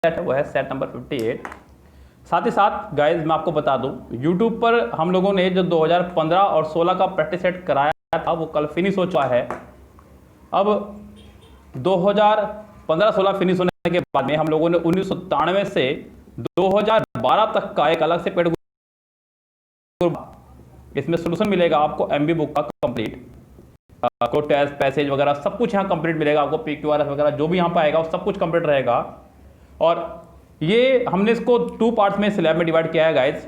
Set है वो है सेट नंबर 58। साथ ही साथ गाइज मैं आपको बता दूं, यूट्यूब पर हम लोगों ने जो 2015 और 16 का प्रैक्टिस सेट कराया था वो कल फिनिश हो चुका है। अब 2015-16 फिनिश होने के बाद में हम लोगों ने 1993 से 2012 तक का एक अलग से पेड इसमें सोल्यूशन मिलेगा आपको एमबी बुक का कंप्लीट, को टेस्ट पैसेज वगैरह सब कुछ यहाँ कंप्लीट मिलेगा आपको, PQRS वगैरह जो भी यहाँ पर आएगा वो सब कुछ कंप्लीट रहेगा। और ये हमने इसको 2 पार्ट्स में स्लैब में डिवाइड किया है गाइज।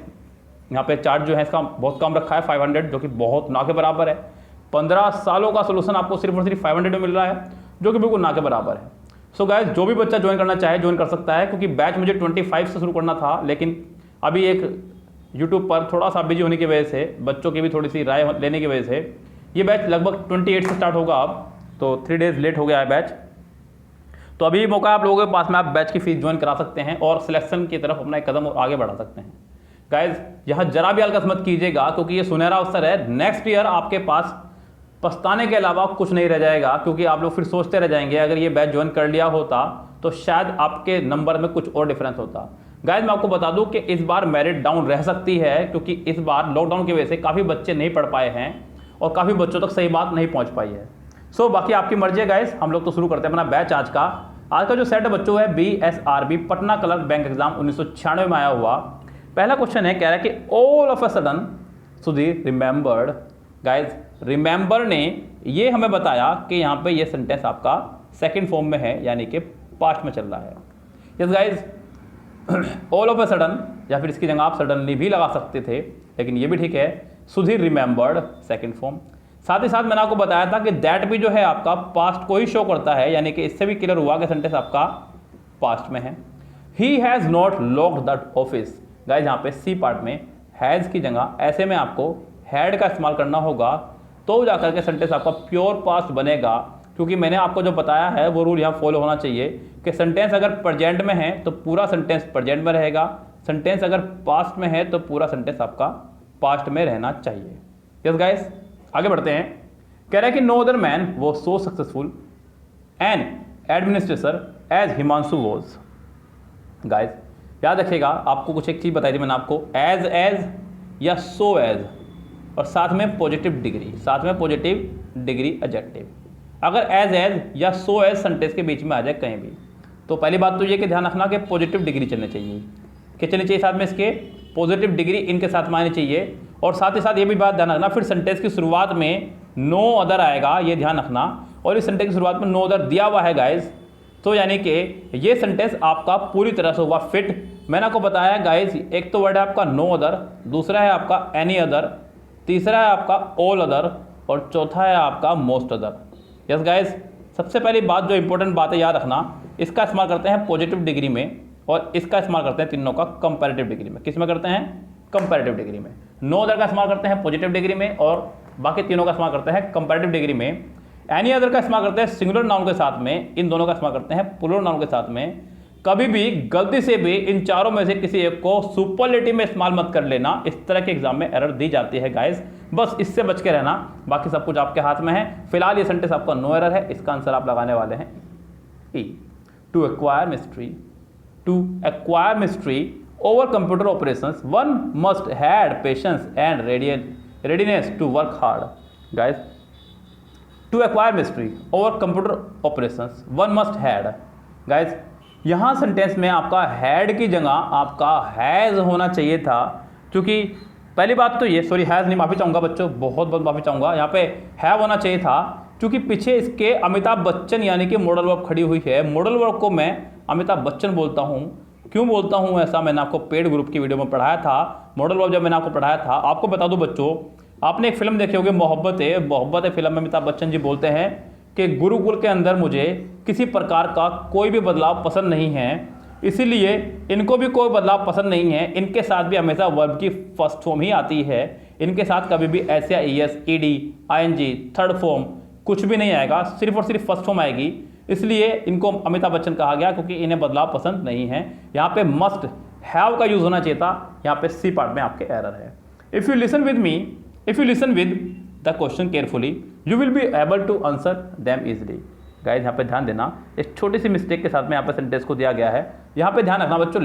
यहाँ पे चार्ज जो है इसका बहुत कम रखा है 500, जो कि बहुत ना के बराबर है। 15 सालों का सोल्यूशन आपको सिर्फ और सिर्फ 500 में मिल रहा है, जो कि बिल्कुल ना के बराबर है। सो गाइज जो भी बच्चा ज्वाइन करना चाहे ज्वाइन कर सकता है, क्योंकि बैच मुझे 25 से शुरू करना था, लेकिन अभी एक यूट्यूब पर थोड़ा सा बिजी होने की वजह से, बच्चों की भी थोड़ी सी राय लेने की वजह से ये बैच लगभग 28 से स्टार्ट होगा अब, तो 3 डेज लेट हो गया है बैच। तो अभी मौका आप लोगों के पास में, आप बैच की फीस ज्वाइन करा सकते हैं और सिलेक्शन की तरफ अपना एक कदम आगे बढ़ा सकते हैं। गाइज यहाँ जरा भी हल्का मत कीजिएगा, क्योंकि ये सुनहरा अवसर है। नेक्स्ट ईयर आपके पास पछताने के अलावा कुछ नहीं रह जाएगा, क्योंकि आप लोग फिर सोचते रह जाएंगे अगर ये बैच ज्वाइन कर लिया होता तो शायद आपके नंबर में कुछ और डिफरेंस होता। गाइज मैं आपको बता दूं कि इस बार मेरिट डाउन रह सकती है, क्योंकि इस बार लॉकडाउन की वजह से काफ़ी बच्चे नहीं पढ़ पाए हैं और काफ़ी बच्चों तक सही बात नहीं पहुंच पाई है। सो बाकी आपकी मर्जी है गाइज, हम लोग तो शुरू करते हैं अपना बैच। आज का जो सेट है बच्चों है BSRB Patna clerk bank exam 1996 में आया हुआ। पहला क्वेश्चन है, कह रहा है कि all of a sudden Sudhir remembered. Guys remember ने ये हमें बताया कि यहाँ पे ये सेंटेंस आपका सेकंड फॉर्म में है, यानी कि पास्ट में चल रहा है। Yes guys all of a sudden, या फिर इसकी जगह आप सडनली भी लगा सकते थे, लेकिन ये भी ठीक है। Sudhir remembered second form. साथ ही साथ मैंने आपको बताया था कि दैट भी जो है आपका पास्ट को ही शो करता है, यानी कि इससे भी क्लियर हुआ कि सेंटेंस आपका पास्ट में है। He has not locked that office. Guys यहाँ पे सी पार्ट में हैज़ की जगह ऐसे में आपको हैड का इस्तेमाल करना होगा, तो जाकर के सेंटेंस आपका प्योर पास्ट बनेगा। क्योंकि मैंने आपको जो बताया है वो रूल यहाँ फॉलो होना चाहिए कि सेंटेंस अगर प्रेजेंट में है तो पूरा सेंटेंस प्रेजेंट में रहेगा, सेंटेंस अगर पास्ट में है तो पूरा सेंटेंस आपका पास्ट में रहना चाहिए। यस गाइस आगे बढ़ते हैं। कह रहा है कि no other man was so successful an administrator as Himanshu was. Guys याद रखिएगा, आपको कुछ एक चीज़ बताई थी मैंने आपको, एज या सो एज, और साथ में पॉजिटिव डिग्री एडजेक्टिव। अगर एज या सो एज सेंटेंस के बीच में आ जाए कहीं भी, तो पहली बात तो ये कि ध्यान रखना कि पॉजिटिव डिग्री चलनी चाहिए, कि चलनी चाहिए साथ में इसके पॉजिटिव डिग्री इनके साथ में आनी चाहिए। और साथ ही साथ ये भी बात ध्यान रखना, फिर सेंटेंस की शुरुआत में नो अदर आएगा, ये ध्यान रखना। और इस सेंटेंस की शुरुआत में नो अदर दिया हुआ है गाइज, तो यानी कि ये सेंटेंस आपका पूरी तरह से हुआ फिट। मैंने आपको बताया गाइज, एक तो वर्ड है आपका नो अदर, दूसरा है आपका एनी अदर, तीसरा है आपका ऑल अदर, और चौथा है आपका मोस्ट अदर। यस गाइज सबसे पहली बात जो इंपॉर्टेंट बात है याद रखना, इसका इस्तेमाल करते हैं पॉजिटिव डिग्री में, और इसका इस्तेमाल करते हैं तीनों का कंपैरेटिव डिग्री में। किस में करते हैं? कंपैरेटिव डिग्री में। नो अदर का इस्तेमाल करते हैं पॉजिटिव डिग्री में, और बाकी तीनों का इस्तेमाल करते हैं कंपैरेटिव डिग्री में। एनी अदर का इस्तेमाल करते हैं सिंगुलर नाउन के साथ में, इन दोनों का इस्तेमाल करते हैं प्लूरल नाउन के साथ में। कभी भी गलती से भी इन चारों में से किसी एक को सुपरलेटिव में इस्तेमाल मत कर लेना, इस तरह के एग्जाम में एरर दी जाती है गाइस, बस इससे बच के रहना, बाकी सब कुछ आपके हाथ में है। फिलहाल ये सेंटेंस आपका नो एरर है, इसका आंसर आप लगाने वाले हैं ई। To acquire mystery over computer operations one must had patience and readiness to work hard. Guys to acquire mystery over computer operations one must had. Guys यहाँ सेंटेंस में आपका हैड की जगह आपका हैज़ होना चाहिए था, क्योंकि पहली बात तो ये, सॉरी हैज़ नहीं, माफ़ी चाहूँगा बच्चों, बहुत बहुत माफ़ी चाहूँगा, यहाँ पे हैव होना चाहिए था, क्योंकि पीछे इसके अमिताभ बच्चन यानी कि मॉडल वर्ब खड़ी हुई है। मॉडल वर्ब को मैं अमिताभ बच्चन बोलता हूँ। क्यों बोलता हूँ ऐसा, मैंने आपको पेड ग्रुप की वीडियो में पढ़ाया था। मॉडल वर्ब जब मैंने आपको पढ़ाया था, आपको बता दूँ बच्चों, आपने एक फिल्म देखी होगी मोहब्बत है फिल्म में अमिताभ बच्चन जी बोलते हैं कि गुरुकुल के अंदर मुझे किसी प्रकार का कोई भी बदलाव पसंद नहीं है, इसीलिए इनको भी कोई बदलाव पसंद नहीं है, इनके साथ भी हमेशा वर्ब की फर्स्ट फॉर्म ही आती है, इनके साथ कभी भी एस या ES, ED, ING, third form कुछ भी नहीं आएगा, सिर्फ और सिर्फ फर्स्ट फॉर्म आएगी, इसलिए इनको अमिताभ बच्चन कहा गया, क्योंकि इन्हें बदलाव पसंद नहीं है। यहाँ पे मस्ट हैव का यूज होना चाहिए था, यहाँ पे सी पार्ट में आपके एरर है। If you listen with the question carefully, you will be able to answer them easily। Guys यहाँ पे ध्यान देना, एक छोटी सी मिस्टेक के साथ में यहाँ पे सेंटेंस को दिया गया है। यहाँ पे ध्यान रखना बच्चों,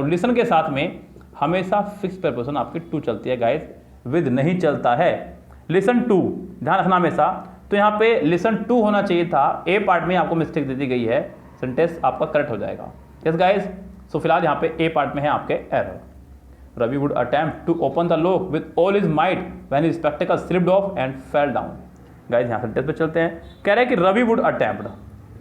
लिसन के साथ में हमेशा फिक्स प्रपोजिशन आपकी टू चलती है गाइज, विद नहीं चलता है। लिसन टू, ध्यान रखना हमेशा। तो यहाँ पे लिसन टू होना चाहिए था, ए पार्ट में आपको मिस्टेक दे दी गई है, सेंटेंस आपका करेक्ट हो जाएगा। यस गाइज, सो फिलहाल यहाँ पे ए पार्ट में है आपके error. Ravi would attempt to open the lock with all his might when his spectacle slipped off and fell down. Guys यहाँ सेंटेंस पे चलते हैं। कह रहे हैं कि रवि वुड अटेम्प्ट,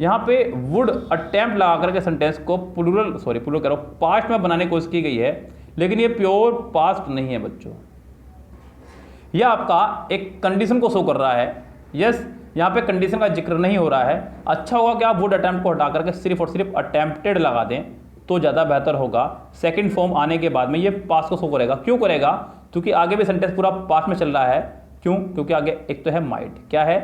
यहाँ पे वुड अटेम्प्ट लगा करके सेंटेंस को प्लूरल कह रहा हूँ, पास्ट में बनाने की कोशिश की गई है, लेकिन ये प्योर पास्ट नहीं है बच्चों। यह आपका एक कंडीशन को शो कर रहा है। यस, यहाँ पे कंडीशन का जिक्र नहीं हो रहा है। अच्छा होगा कि आप वुड अटेम्प्ट को हटा करके सिर्फ और सिर्फ अटेम्प्टेड लगा दें तो ज़्यादा बेहतर होगा। सेकंड फॉर्म आने के बाद में ये पास्ट को शो करेगा। क्यों करेगा? क्योंकि आगे भी सेंटेंस पूरा पास्ट में चल रहा है। क्यों? क्योंकि आगे एक तो है माइट। क्या है?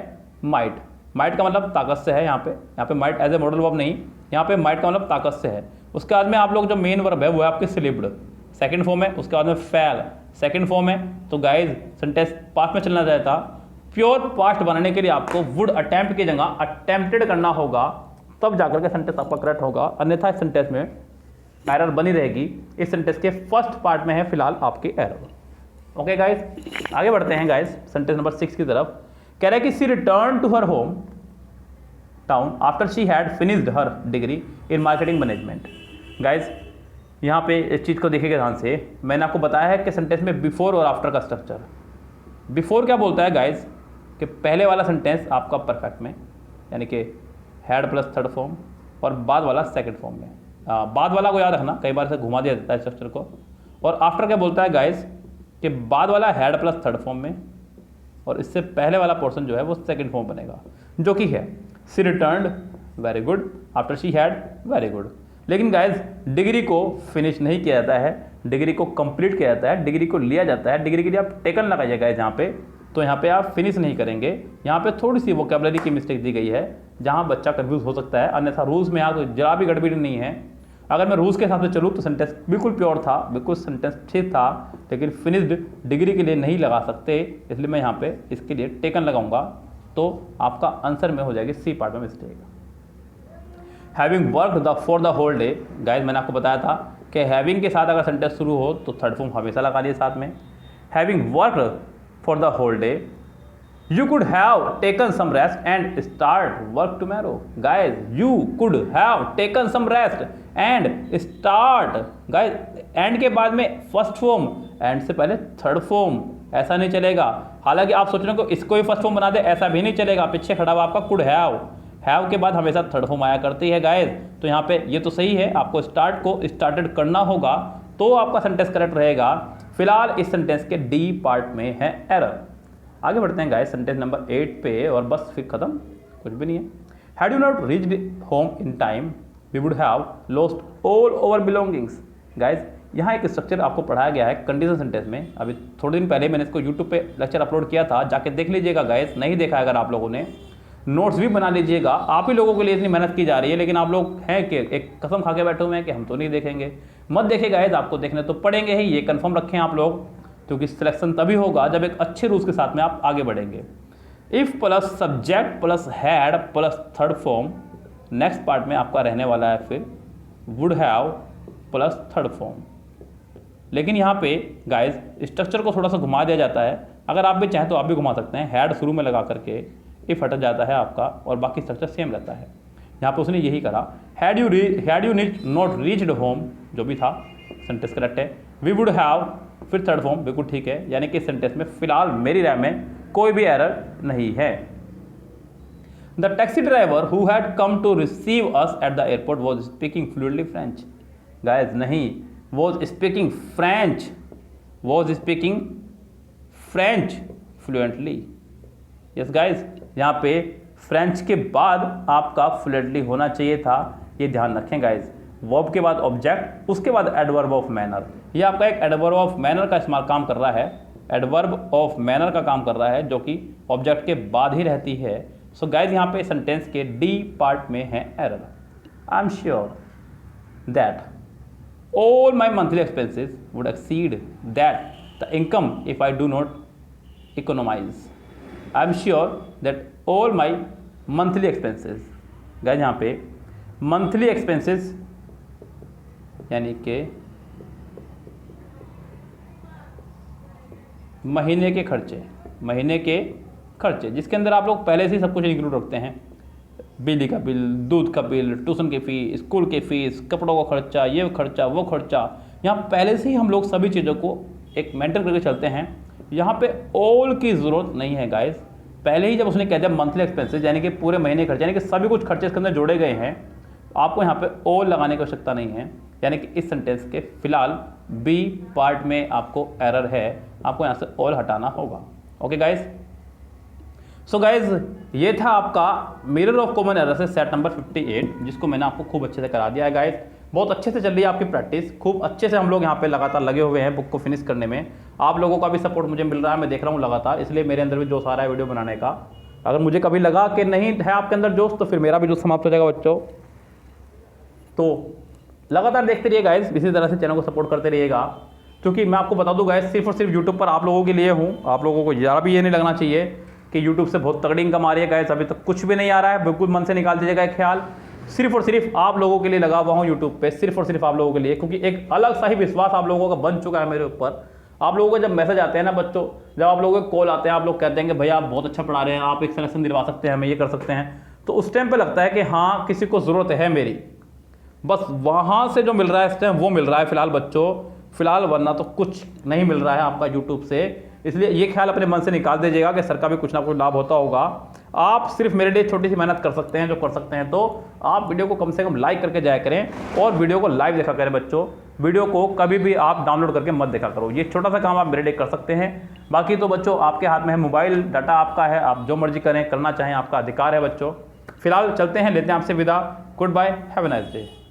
माइट। माइट का मतलब ताकत से है। यहाँ पे might as a modal verb नहीं, यहाँ पे माइट का मतलब ताकत से है। उसके बाद में आप लोग जो मेन वर्ब है वो है आपके स्लिप्ड, सेकंड फॉर्म है। उसके बाद में फेल, सेकंड फॉर्म है। तो गाइज सेंटेंस पास्ट में चलना चाहता, प्योर पास्ट बनाने के लिए आपको वुड अटेम्प्ट की जगह अटेम्प्टेड करना होगा, तब जाकर के सेंटेंस आपका करेक्ट होगा। अन्यथा इस सेंटेंस में एरर बनी रहेगी। इस सेंटेंस के फर्स्ट पार्ट में है फिलहाल आपकी एरर। ओके गाइज, आगे बढ़ते हैं गाइज सेंटेंस नंबर 6 की तरफ। कह रहा है कि she return to her home town after she had finished her degree in marketing management. Guys यहाँ पे इस चीज़ को देखिएगा ध्यान से। मैंने आपको बताया है कि सेंटेंस में बिफोर और आफ्टर का स्ट्रक्चर। बिफोर क्या बोलता है गाइज कि पहले वाला सेंटेंस आपका परफेक्ट में, यानी कि हैड प्लस थर्ड फॉर्म, और बाद वाला सेकंड फॉर्म में। बाद वाला को याद रखना, कई बार से घुमा दिया जाता है स्ट्रक्चर को। और आफ्टर क्या बोलता है गाइज कि बाद वाला हैड प्लस थर्ड फॉर्म में, और इससे पहले वाला पोर्शन जो है वो सेकंड फॉर्म बनेगा, जो कि है she returned very good after she had very good. लेकिन गाइज डिग्री को फिनिश नहीं किया जाता है, डिग्री को कंप्लीट किया जाता है, डिग्री को लिया जाता है। डिग्री के लिए आप टेकन लगाइएगा यहाँ पे, तो यहाँ पे आप फिनिश नहीं करेंगे। यहाँ पे थोड़ी सी वोकेबलरी की मिस्टेक दी गई है, जहाँ बच्चा कंफ्यूज हो सकता है। अन्यथा रूल्स में यहाँ तो जरा भी गड़बड़ी नहीं है। अगर मैं रूल्स के हिसाब से चलूँ तो सेंटेंस बिल्कुल प्योर था, बिल्कुल सेंटेंस ठीक था, लेकिन फिनिश्ड डिग्री के लिए नहीं लगा सकते, इसलिए मैं यहाँ पे इसके लिए टेकन लगाऊंगा। तो आपका आंसर में हो जाएगी सी पार्ट में mistake. Having worked for the whole day. Guys मैंने आपको बताया था कि हैविंग के साथ अगर सेंटेंस शुरू हो तो थर्ड फॉर्म हमेशा लगा दिए साथ में। Having worked for the whole day, you could have taken some rest and start work tomorrow. Guys, you could have taken some rest and start. Guys, and के बाद में फर्स्ट फॉर्म, एंड से पहले थर्ड फॉर्म, ऐसा नहीं चलेगा। हालांकि आप सोच रहे हो इसको ही फर्स्ट फॉर्म बना दे, ऐसा भी नहीं चलेगा। पीछे खड़ा हुआ आपका कुड हैव के बाद हमेशा थर्ड फॉर्म आया करती है गाइज। तो यहाँ पे ये तो सही है, आपको स्टार्ट को स्टार्टेड करना होगा तो आपका सेंटेंस करेक्ट रहेगा। फिलहाल इस सेंटेंस के डी पार्ट में है एरर। आगे बढ़ते हैं गाइस सेंटेंस नंबर 8 पे, और बस फिर खत्म, कुछ भी नहीं है। Had you not reached home in time we would have lost all over belongings. Guys यहाँ एक स्ट्रक्चर आपको पढ़ाया गया है कंडीशन सेंटेंस में। अभी थोड़े दिन पहले मैंने इसको यूट्यूब पे लेक्चर अपलोड किया था, जाके देख लीजिएगा गाइस। नहीं देखा अगर आप लोगों ने, नोट्स भी बना लीजिएगा। आप ही लोगों के लिए इतनी मेहनत की जा रही है, लेकिन आप लोग हैं कि एक कसम खा के बैठे हुए हैं कि हम तो नहीं देखेंगे। मत देखे गाइस, आपको देखने तो पड़ेंगे ही, ये कन्फर्म रखें आप लोग, क्योंकि सिलेक्शन तभी होगा जब एक अच्छे रूल्स के साथ में आप आगे बढ़ेंगे। If plus subject plus had plus third form, next part में आपका रहने वाला है फिर would have plus third form. लेकिन यहाँ पे गाइज स्ट्रक्चर को थोड़ा सा घुमा दिया जाता है। अगर आप भी चाहें तो आप भी घुमा सकते हैं। हैड शुरू में लगा करके इफ हट जाता है आपका, और बाकी स्ट्रक्चर सेम रहता है। यहाँ पे उसने यही करा, had you not reached home, जो भी था सेंटेंस करेक्ट है। वी वुड हैव फिर थर्ड फॉर्म, बिल्कुल ठीक है। यानी कि सेंटेंस में फिलहाल मेरी राय में कोई भी एरर नहीं है। The taxi driver who had come to receive us at the airport was speaking fluently French. Guys नहीं, was speaking French, was speaking French fluently. Yes guys, यहाँ पे फ्रेंच के बाद आपका फ्लुएंटली होना चाहिए था, ये ध्यान रखें गाइज। वर्ब के बाद ऑब्जेक्ट, उसके बाद एडवर्ब ऑफ मैनर। ये आपका एक एडवर्ब ऑफ मैनर का इस्तेमाल काम कर रहा है, एडवर्ब ऑफ मैनर का काम कर रहा है, जो कि ऑब्जेक्ट के बाद ही रहती है। सो गाइज यहाँ पे सेंटेंस के डी पार्ट में है error. I am sure that all my monthly expenses would exceed that the income if I do not economise. I am sure that all my monthly expenses. Guys यहाँ पे monthly expenses यानी कि महीने के खर्चे, जिसके अंदर आप लोग पहले से ही सब कुछ इंक्लूड रखते हैं। बिजली का बिल, दूध का बिल, ट्यूशन की फ़ीस, स्कूल की फ़ीस, कपड़ों का खर्चा, ये खर्चा, वो खर्चा, यहाँ पहले से ही हम लोग सभी चीज़ों को एक मेंटेन करके चलते हैं। यहाँ पे ऑल की ज़रूरत नहीं है गाइस। पहले ही जब उसने कह दिया मंथली एक्सपेंसेस यानी कि पूरे महीने खर्चे, यानी कि सभी कुछ खर्चे इसके अंदर जोड़े गए हैं, आपको यहाँ पे ऑल लगाने की आवश्यकता नहीं है। यानी कि इस सेंटेंस के फिलहाल बी पार्ट में आपको एरर है, आपको यहाँ से ऑल हटाना होगा। ओके गाइस, सो गाइज ये था आपका मिरर ऑफ कॉमन एरर से सेट नंबर 58, जिसको मैंने आपको खूब अच्छे से करा दिया है गाइज। बहुत अच्छे से चल रही है आपकी प्रैक्टिस, खूब अच्छे से हम लोग यहाँ पे लगातार लगे हुए हैं बुक को फिनिश करने में। आप लोगों का भी सपोर्ट मुझे मिल रहा है, मैं देख रहा हूँ लगातार, इसलिए मेरे अंदर भी जोश आ रहा है वीडियो बनाने का। अगर मुझे कभी लगा कि नहीं है आपके अंदर जोश, तो फिर मेरा भी जोश समाप्त हो जाएगा बच्चों। तो लगातार देखते रहिए गाइज, इसी तरह से चैनल को सपोर्ट करते रहिएगा, क्योंकि मैं आपको बता दूँ गाइज सिर्फ और सिर्फ यूट्यूब पर आप लोगों के लिए हूँ। आप लोगों को ज़रा भी ये नहीं लगना चाहिए कि यूट्यूब से बहुत तगड़ी इनकम आ रही है गाइस, अभी तक कुछ भी नहीं आ रहा है। बिल्कुल मन से निकाल दीजिएगा एक ख्याल, सिर्फ और सिर्फ आप लोगों के लिए लगा हुआ हूँ यूट्यूब पे, सिर्फ और सिर्फ आप लोगों के लिए, क्योंकि एक अलग सा ही विश्वास आप लोगों का बन चुका है मेरे ऊपर। आप लोगों को जब मैसेज आते हैं ना बच्चों, जब आप लोगों के कॉल आते हैं, आप लोग कहते हैं कि भैया आप बहुत अच्छा पढ़ा रहे हैं, आप एक सिलेक्शन दिलवा सकते हैं, हमें ये कर सकते हैं, तो उस टाइम पे लगता है कि हाँ किसी को ज़रूरत है मेरी, बस वहाँ से जो मिल रहा है इस टाइम वो मिल रहा है फिलहाल बच्चों, फिलहाल, वरना तो कुछ नहीं मिल रहा है आपका यूट्यूब से। इसलिए ये ख्याल अपने मन से निकाल दीजिएगा कि सर का भी कुछ ना कुछ लाभ होता होगा। आप सिर्फ मेरे लिए छोटी सी मेहनत कर सकते हैं, जो कर सकते हैं, तो आप वीडियो को कम से कम लाइक करके जाया करें और वीडियो को लाइव देखा करें बच्चों। वीडियो को कभी भी आप डाउनलोड करके मत देखा करो, ये छोटा सा काम आप मेरे लिए कर सकते हैं। बाकी तो बच्चों आपके हाथ में है, मोबाइल डाटा आपका है, आप जो मर्जी करें, करना चाहें आपका अधिकार है बच्चों। फिलहाल चलते हैं, लेते हैं आपसे विदा। Good bye, have a nice day.